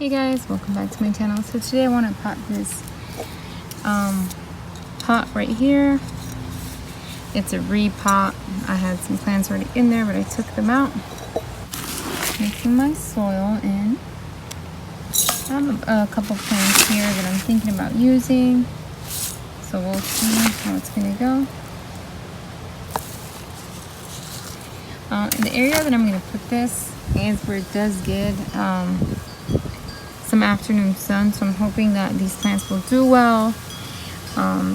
Hey guys, welcome back to my channel. So today I want to pot this pot right here. It's a repot. I had some plants already in there, but I took them out. Mixing my soil in. I have a couple plants here that I'm thinking about using, so we'll see how it's gonna go. In the area that I'm gonna put this is where it does get some afternoon sun, so I'm hoping that these plants will do well.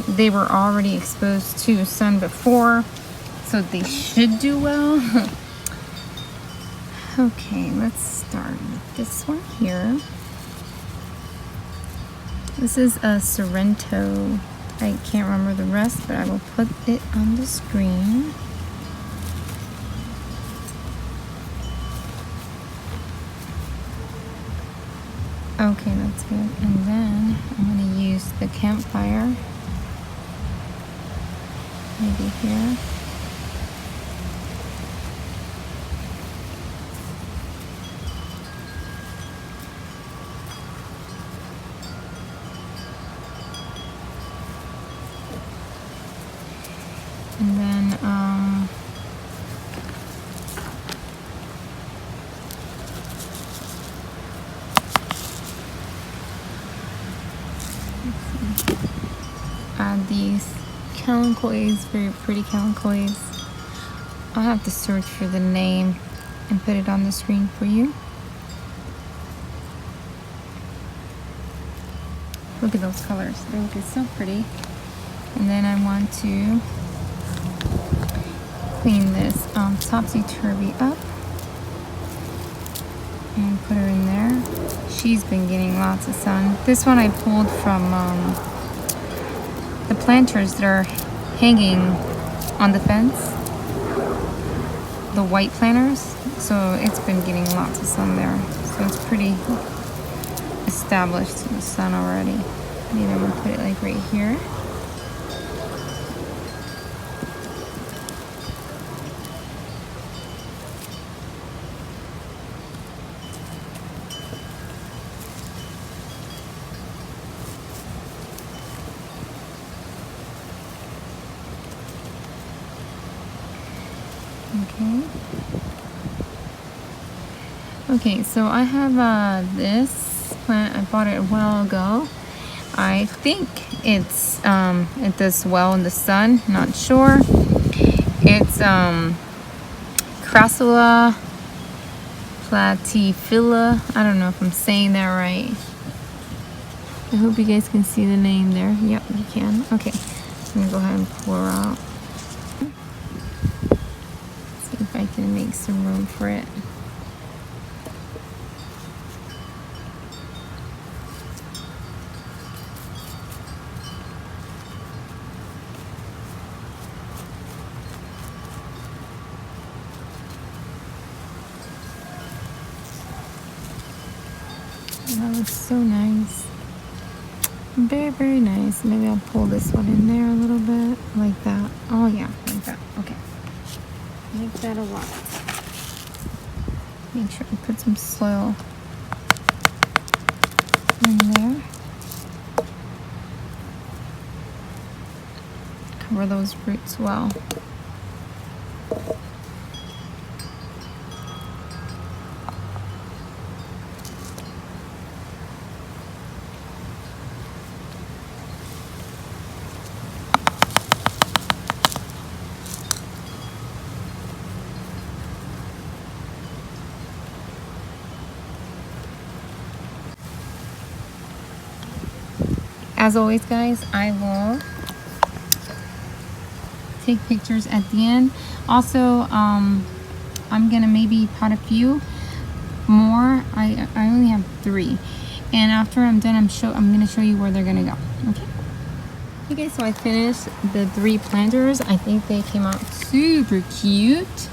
They were already exposed to sun before, so they should do well. Okay, let's start with this one here. This is a Sorrento. I can't remember the rest, but I will put it on the screen. Okay, that's good. And then I'm going to use the campfire. Maybe here. And then add these calanchoes, very pretty calanchoes. I'll have to search for the name and put it on the screen for you. Look at those colors, they look so pretty. And then I want to clean this topsy-turvy up and put her in there. She's been getting lots of sun. This one I pulled from the planters that are hanging on the fence, the white planters, so it's been getting lots of sun there, so it's pretty established in the sun already. Maybe I'm gonna put it like right here. Okay, so I have this plant. I bought it a while ago. I think it does well in the sun, not sure. It's Crassula platyphila. I don't know if I'm saying that right. I hope you guys can see the name there. Yep, you can. Okay, I'm gonna go ahead and pour out. See if I can make some room for it. That looks so nice. Very, very nice. Maybe I'll pull this one in there a little bit. Like that. Oh yeah, like that. Okay. Like that a lot. Make sure I put some soil in there. Cover those roots well. As always, guys, I will take pictures at the end. Also, I'm gonna maybe pot a few more. I only have 3, and after I'm done, I'm gonna show you where they're gonna go. Okay, so I finished the 3 planters. I think they came out super cute.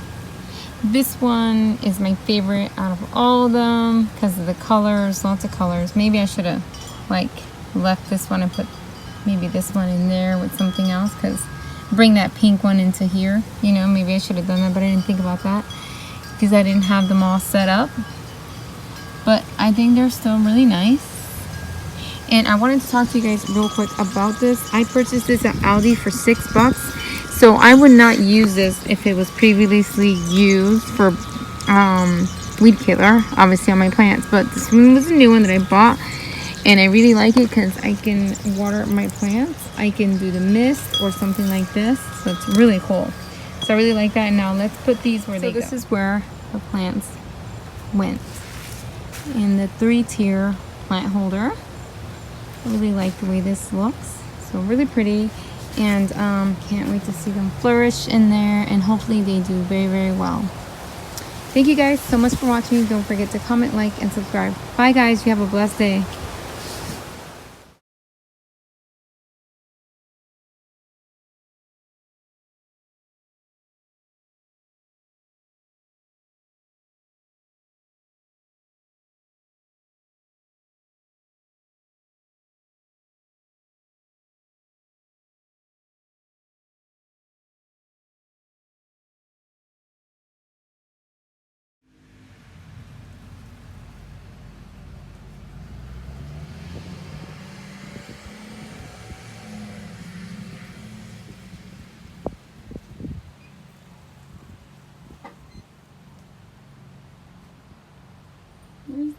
This one is my favorite out of all of them because of the colors, lots of colors. Maybe I should have left this one and put maybe this one in there with something else, because bring that pink one into here, you know, maybe I should have done that, but I didn't think about that because I didn't have them all set up. But I think they're still really nice. And I wanted to talk to you guys real quick about this. I purchased this at Aldi for $6. So I would not use this if it was previously used for weed killer, obviously on my plants. But this one was a new one that I bought. And I really like it because I can water my plants. I can do the mist or something like this. So it's really cool. So I really like that. And now let's put these where they go. So this is where the plants went. In the 3-tier plant holder. I really like the way this looks. So really pretty. And can't wait to see them flourish in there. And hopefully they do very, very well. Thank you guys so much for watching. Don't forget to comment, like, and subscribe. Bye guys. You have a blessed day. Where's